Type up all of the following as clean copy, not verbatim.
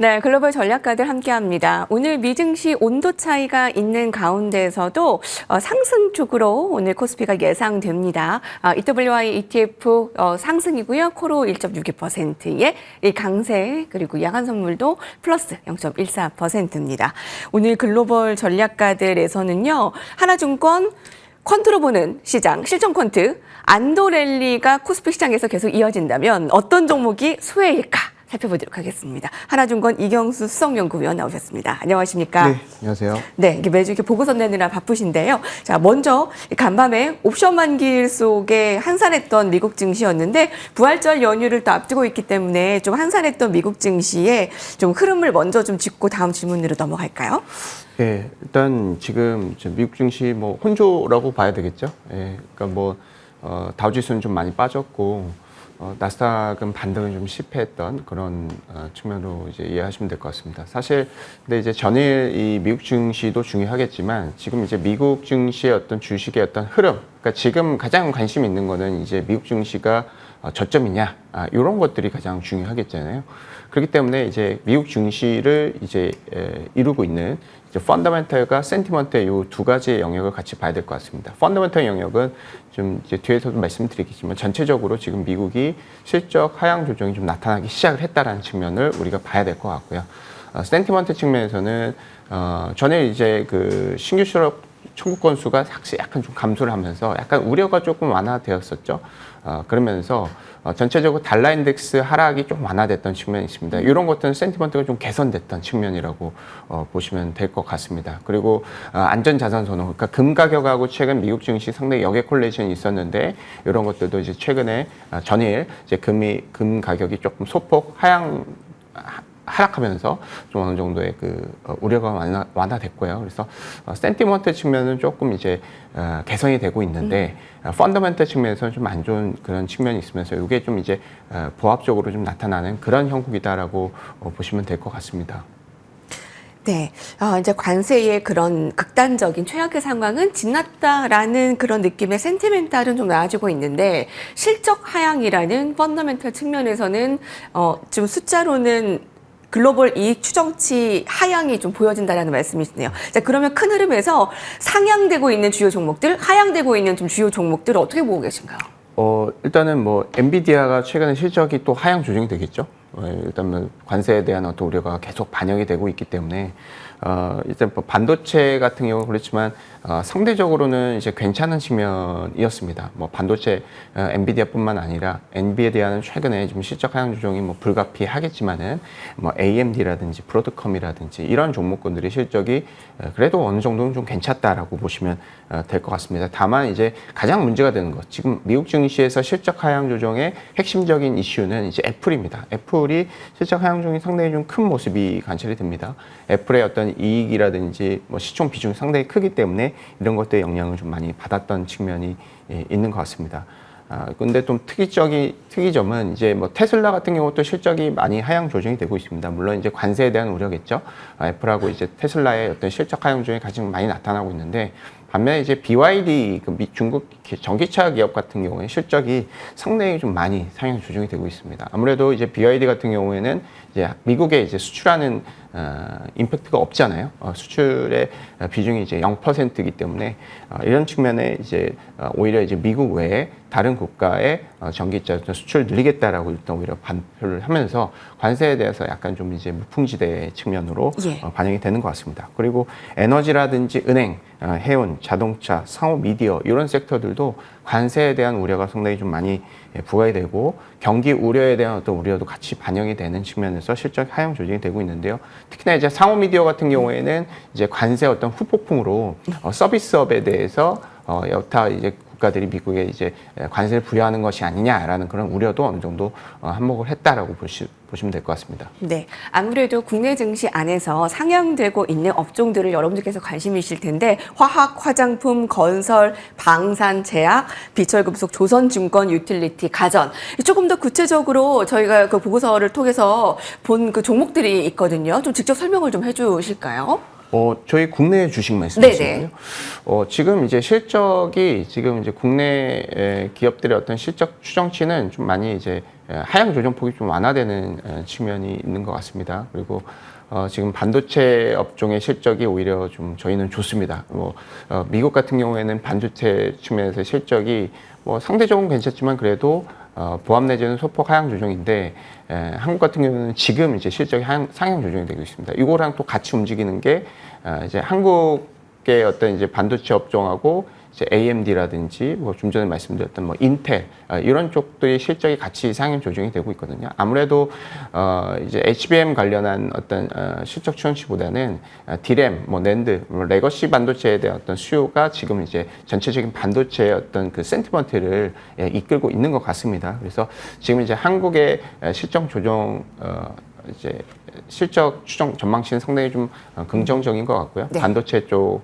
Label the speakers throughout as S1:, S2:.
S1: 네, 글로벌 전략가들 함께합니다. 오늘 미증시 온도 차이가 있는 가운데서도 상승 쪽으로 오늘 코스피가 예상됩니다. EWI ETF 상승이고요. 코로 1.62%의 강세 그리고 야간 선물도 플러스 0.14%입니다. 오늘 글로벌 전략가들에서는요. 하나증권 퀀트로 보는 시장, 실전 퀀트, 안도랠리가 코스피 시장에서 계속 이어진다면 어떤 종목이 수혜일까? 살펴보도록 하겠습니다. 하나증권 이경수 수석연구위원 나오셨습니다. 안녕하십니까?
S2: 네, 안녕하세요.
S1: 네, 이게 매주 이렇게 보고서 내느라 바쁘신데요. 자, 먼저 간밤에 옵션 만기일 속에 한산했던 미국 증시였는데 부활절 연휴를 또 앞두고 있기 때문에 좀 한산했던 미국 증시의 좀 흐름을 먼저 좀 짚고 다음 질문으로 넘어갈까요?
S2: 예, 일단 지금 미국 증시 뭐 혼조라고 봐야 되겠죠. 예, 그러니까 다우지수는 좀 많이 빠졌고 나스닥은 반등을 좀 실패했던 그런 측면으로 이제 이해하시면 될 것 같습니다. 사실 근데 이제 전일 이 미국 증시도 중요하겠지만 지금 이제 미국 증시의 어떤 주식의 어떤 흐름, 그러니까 지금 가장 관심 있는 거는 이제 미국 증시가 저점이냐 이런 것들이 가장 중요하겠잖아요. 그렇기 때문에 이제 미국 증시를 이제 이루고 있는 이제 펀더멘털과 센티먼트의 이 두 가지의 영역을 같이 봐야 될 것 같습니다. 펀더멘털 영역은 좀 이제 뒤에서도 말씀드리겠지만 전체적으로 지금 미국이 실적 하향 조정이 좀 나타나기 시작을 했다라는 측면을 우리가 봐야 될 것 같고요. 센티먼트 측면에서는 전에 이제 그 신규 실업 청구 건수가 약간 좀 감소를 하면서 약간 우려가 조금 완화되었었죠. 그러면서 전체적으로 달러 인덱스 하락이 좀 완화됐던 측면이 있습니다. 이런 것들은 센티먼트가 좀 개선됐던 측면이라고 보시면 될 것 같습니다. 그리고 안전자산 선호, 그러니까 금 가격하고 최근 미국 증시 상당히 역의 콜레이션이 있었는데 이런 것들도 이제 최근에 전일 이제 금 가격이 조금 소폭 하락하면서 좀 어느 정도의 그 우려가 완화됐고요. 그래서 센티먼트 측면은 조금 이제 개선이 되고 있는데 펀더멘털 측면에서는 좀 안 좋은 그런 측면이 있으면서 이게 좀 이제 보합적으로 좀 나타나는 그런 형국이다라고 보시면 될 것 같습니다.
S1: 네, 이제 관세의 그런 극단적인 최악의 상황은 지났다라는 그런 느낌의 센티멘탈은 좀 나아지고 있는데 실적 하향이라는 펀더멘털 측면에서는 좀 숫자로는 글로벌 이익 추정치 하향이 좀 보여진다라는 말씀이시네요. 자, 그러면 큰 흐름에서 상향되고 있는 주요 종목들, 하향되고 있는 좀 주요 종목들을 어떻게 보고 계신가요?
S2: 일단은 엔비디아가 최근에 실적이 또 하향 조정이 되겠죠. 일단 관세에 대한 어떤 우려가 계속 반영이 되고 있기 때문에 일단 반도체 같은 경우 그렇지만 상대적으로는 이제 괜찮은 측면이었습니다. 반도체 엔비디아뿐만 아니라 엔비디아는 최근에 좀 실적 하향 조정이 불가피하겠지만은 AMD라든지 브로드컴이라든지 이런 종목군들의 실적이 그래도 어느 정도는 좀 괜찮다라고 보시면 될 것 같습니다. 다만 이제 가장 문제가 되는 것, 지금 미국 증시에서 실적 하향 조정의 핵심적인 이슈는 이제 애플입니다. 애플이 실적 하향 조정이 상당히 좀 큰 모습이 관찰이 됩니다. 애플의 어떤 이익이라든지 시총 비중이 상당히 크기 때문에 이런 것들의 영향을 좀 많이 받았던 측면이 있는 것 같습니다. 근데 좀 특이점은 이제 테슬라 같은 경우도 실적이 많이 하향 조정이 되고 있습니다. 물론 이제 관세에 대한 우려겠죠. 애플하고 이제 테슬라의 어떤 실적 하향 조정이 가장 많이 나타나고 있는데 반면에 이제 BYD 중국 전기차 기업 같은 경우에 실적이 상당히 좀 많이 상향 조정이 되고 있습니다. 아무래도 이제 BYD 같은 경우에는 이제 미국에 이제 수출하는 임팩트가 없잖아요. 수출의 비중이 이제 0%이기 때문에 이런 측면에 이제 오히려 이제 미국 외에 다른 국가의 전기차 수출 늘리겠다라고 일단 오히려 발표를 하면서 관세에 대해서 약간 좀 이제 무풍지대 측면으로 반영이 되는 것 같습니다. 그리고 에너지라든지 은행, 해운, 자동차, 상호 미디어 이런 섹터들도 관세에 대한 우려가 상당히 좀 많이 부각이 되고 경기 우려에 대한 어떤 우려도 같이 반영이 되는 측면에서 실적 하향 조정이 되고 있는데요. 특히나 이제 상호 미디어 같은 경우에는 이제 관세 어떤 후폭풍으로 서비스업에 대해서 여타 이제 국가들이 미국에 이제 관세를 부여하는 것이 아니냐라는 그런 우려도 어느 정도 한몫을 했다라고 보시면 될 것 같습니다.
S1: 네, 아무래도 국내 증시 안에서 상향되고 있는 업종들을 여러분들께서 관심이실 텐데 화학, 화장품, 건설, 방산, 제약, 비철금속, 조선증권, 유틸리티, 가전 조금 더 구체적으로 저희가 그 보고서를 통해서 본 그 종목들이 있거든요. 좀 직접 설명을 좀 해주실까요?
S2: 저희 국내 주식 말씀이시죠? 지금 이제 실적이 지금 이제 국내 기업들의 어떤 실적 추정치는 좀 많이 이제 하향 조정폭이 좀 완화되는 측면이 있는 것 같습니다. 그리고 지금 반도체 업종의 실적이 오히려 좀 저희는 좋습니다. 미국 같은 경우에는 반도체 측면에서 실적이 상대적으로 괜찮지만 그래도 보합 내지는 소폭 하향 조정인데 한국 같은 경우는 지금 이제 실적이 상향 조정이 되고 있습니다. 이거랑 또 같이 움직이는 게 이제 한국의 어떤 이제 반도체 업종하고 이제 AMD라든지 좀 전에 말씀드렸던 인텔 이런 쪽들이 실적이 같이 상향 조정이 되고 있거든요. 아무래도 이제 HBM 관련한 어떤 실적 추정치보다는 DRAM, 낸드, 레거시 반도체에 대한 어떤 수요가 지금 이제 전체적인 반도체의 어떤 그 센티먼트를 이끌고 있는 것 같습니다. 그래서 지금 이제 한국의 실적 조정 이제 실적 추정 전망치는 상당히 좀 긍정적인 것 같고요.
S1: 네.
S2: 반도체 쪽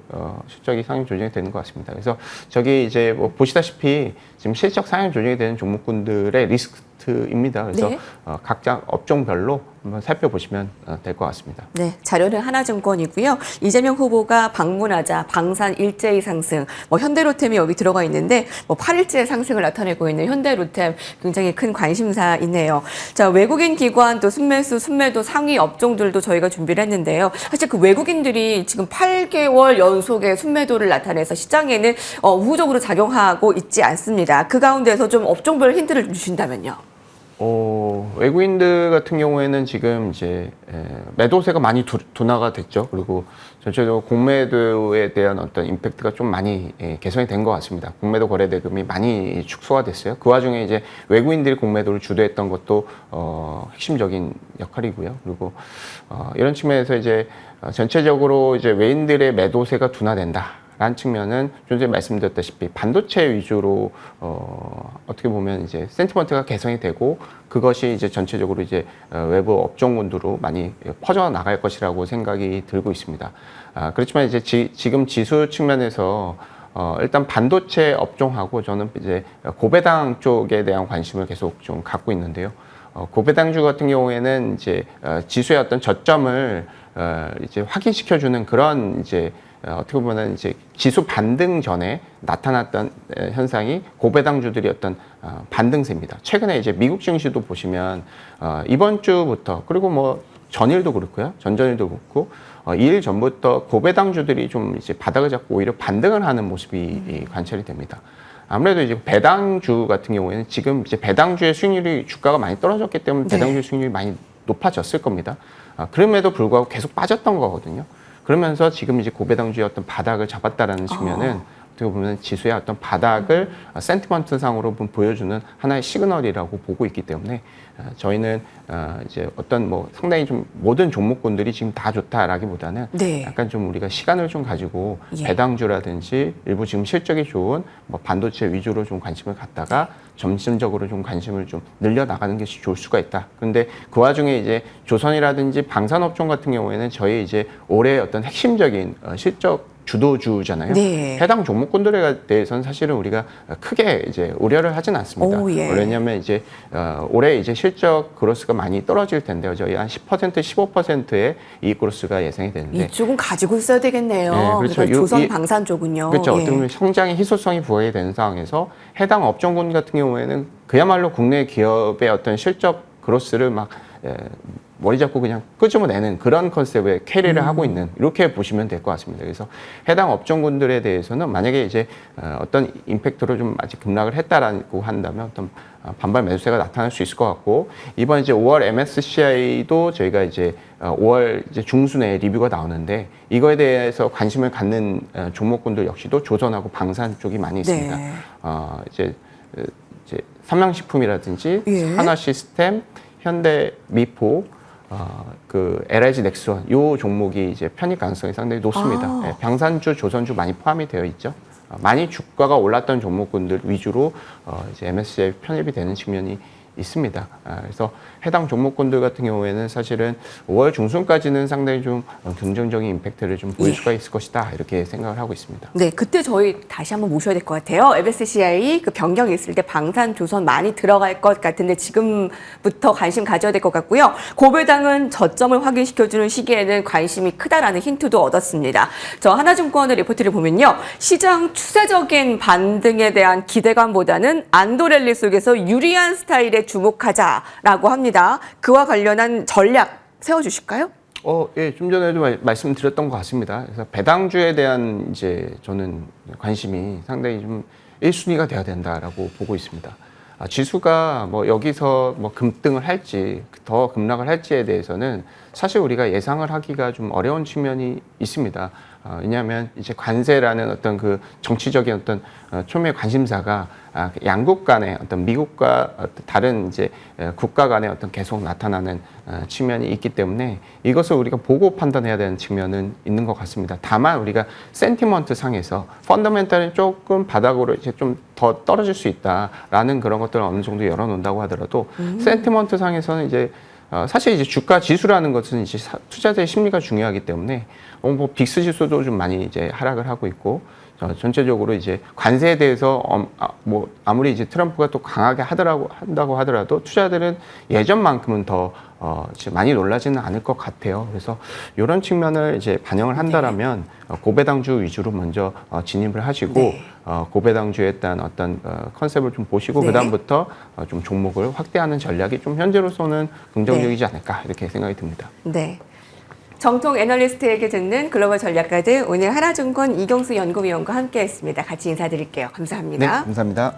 S2: 실적이 상향 조정이 되는 것 같습니다. 그래서 저기 이제 보시다시피 지금 실적 상향 조정이 되는 종목군들의 리스트입니다. 그래서
S1: 네.
S2: 각자 업종별로 한번 살펴보시면 될 것 같습니다.
S1: 네, 자료는 하나증권이고요. 이재명 후보가 방문하자 방산 일제히 상승, 현대로템이 여기 들어가 있는데 8일째 상승을 나타내고 있는 현대로템 굉장히 큰 관심사이네요. 자, 외국인 기관 또 순매수, 순매도 상위 업종들도 저희가 준비를 했는데요. 사실 그 외국인들이 지금 8개월 연속의 순매도를 나타내서 시장에는 우호적으로 작용하고 있지 않습니다. 그 가운데서 좀 업종별 힌트를 주신다면요.
S2: 외국인들 같은 경우에는 지금 이제 매도세가 많이 둔화가 됐죠. 그리고 전체적으로 공매도에 대한 어떤 임팩트가 좀 많이 개선이 된 것 같습니다. 공매도 거래 대금이 많이 축소가 됐어요. 그 와중에 이제 외국인들이 공매도를 주도했던 것도 핵심적인 역할이고요. 그리고 이런 측면에서 이제 전체적으로 이제 외인들의 매도세가 둔화된다. 라는 측면은 좀 전에 말씀드렸다시피 반도체 위주로 어떻게 보면 이제 센티먼트가 개선이 되고 그것이 이제 전체적으로 이제 외부 업종군으로 많이 퍼져 나갈 것이라고 생각이 들고 있습니다. 그렇지만 이제 지금 지수 측면에서 일단 반도체 업종하고 저는 이제 고배당 쪽에 대한 관심을 계속 좀 갖고 있는데요. 고배당주 같은 경우에는 이제 지수의 어떤 저점을 이제 확인시켜주는 그런 이제 어떻게 보면 이제 지수 반등 전에 나타났던 현상이 고배당주들이 어떤 반등세입니다. 최근에 이제 미국 증시도 보시면 이번 주부터 그리고 전일도 그렇고요, 전전일도 그렇고 2일 전부터 고배당주들이 좀 이제 바닥을 잡고 오히려 반등을 하는 모습이 관찰이 됩니다. 아무래도 이제 배당주 같은 경우에는 지금 이제 배당주의 수익률이 주가가 많이 떨어졌기 때문에 배당주의 수익률이 많이 높아졌을 겁니다. 그럼에도 불구하고 계속 빠졌던 거거든요. 그러면서 지금 이제 고배당주의 어떤 바닥을 잡았다라는 측면은 어떻게 보면 지수의 어떤 바닥을 센티먼트 상으로 보여주는 하나의 시그널이라고 보고 있기 때문에 저희는 이제 어떤 상당히 좀 모든 종목군들이 지금 다 좋다라기보다는 약간 좀 우리가 시간을 좀 가지고 배당주라든지 일부 지금 실적이 좋은 반도체 위주로 좀 관심을 갖다가 점진적으로 좀 관심을 좀 늘려 나가는 것이 좋을 수가 있다. 그런데 그 와중에 이제 조선이라든지 방산업종 같은 경우에는 저희 이제 올해 어떤 핵심적인 실적 주도주잖아요. 해당 종목군들에 대해서는 사실은 우리가 크게 이제 우려를 하진 않습니다. 왜냐하면 이제 올해 이제 실적 그로스가 많이 떨어질 텐데요. 저희 한 10%, 15%의 이익 그로스가 예상이 되는데
S1: 이쪽은 가지고 있어야 되겠네요.
S2: 네, 그렇죠.
S1: 그러니까 조선 방산 쪽은요.
S2: 그렇죠. 어떻게 보면 성장의 희소성이 부각이 되는 상황에서 해당 업종군 같은 경우에는 그야말로 국내 기업의 어떤 실적 그로스를 막 머리 잡고 그냥 끄집어내는 그런 컨셉의 캐리를 하고 있는 이렇게 보시면 될 것 같습니다. 그래서 해당 업종군들에 대해서는 만약에 이제 어떤 임팩트로 좀 아직 급락을 했다라고 한다면 어떤 반발 매수세가 나타날 수 있을 것 같고 이번 이제 5월 MSCI도 저희가 이제 5월 이제 중순에 리뷰가 나오는데 이거에 대해서 관심을 갖는 종목군들 역시도 조선하고 방산 쪽이 많이 있습니다. 이제 삼양식품이라든지 한화시스템, 현대미포, 그 LIG 넥스원 요 종목이 이제 편입 가능성이 상당히 높습니다. 방산주, 조선주 많이 포함이 되어 있죠. 많이 주가가 올랐던 종목군들 위주로 이제 MSCI 편입이 되는 측면이 있습니다. 그래서 해당 종목군들 같은 경우에는 사실은 5월 중순까지는 상당히 좀 긍정적인 임팩트를 좀 보일 수가 있을 것이다 이렇게 생각을 하고 있습니다.
S1: 네, 그때 저희 다시 한번 모셔야 될 것 같아요. MSCI 그 변경이 있을 때 방산 조선 많이 들어갈 것 같은데 지금부터 관심 가져야 될 것 같고요. 고배당은 저점을 확인시켜주는 시기에는 관심이 크다라는 힌트도 얻었습니다. 저 하나증권의 리포트를 보면요, 시장 추세적인 반등에 대한 기대감보다는 안도랠리 속에서 유리한 스타일의 주목하자라고 합니다. 그와 관련한 전략 세워주실까요?
S2: 예, 좀 전에도 말씀드렸던 것 같습니다. 그래서 배당주에 대한 이제 저는 관심이 상당히 좀 1순위가 돼야 된다라고 보고 있습니다. 지수가 뭐 여기서 뭐 급등을 할지 더 급락을 할지에 대해서는 사실 우리가 예상을 하기가 좀 어려운 측면이 있습니다. 왜냐하면 이제 관세라는 어떤 그 정치적인 어떤 초미의 관심사가 양국 간의 어떤 미국과 다른 이제 국가 간의 어떤 계속 나타나는 측면이 있기 때문에 이것을 우리가 보고 판단해야 되는 측면은 있는 것 같습니다. 다만 우리가 센티먼트 상에서 펀더멘탈은 조금 바닥으로 이제 좀 더 떨어질 수 있다라는 그런 것들을 어느 정도 열어놓는다고 하더라도 센티먼트 상에서는 이제 사실 이제 주가 지수라는 것은 이제 투자자의 심리가 중요하기 때문에 뭐 빅스 지수도 좀 많이 이제 하락을 하고 있고 전체적으로 이제 관세에 대해서 뭐 아무리 이제 트럼프가 또 강하게 한다고 하더라도 투자자들은 예전만큼은 더 이제 많이 놀라지는 않을 것 같아요. 그래서 이런 측면을 이제 반영을 한다라면 고배당주 위주로 먼저 진입을 하시고 고배당주에 대한 어떤 컨셉을 좀 보시고 그다음부터 좀 종목을 확대하는 전략이 좀 현재로서는 긍정적이지 않을까 이렇게 생각이 듭니다.
S1: 네. 정통 애널리스트에게 듣는 글로벌 전략 가드 오늘 하나증권 이경수 연구위원과 함께했습니다. 같이 인사드릴게요. 감사합니다.
S3: 네, 감사합니다.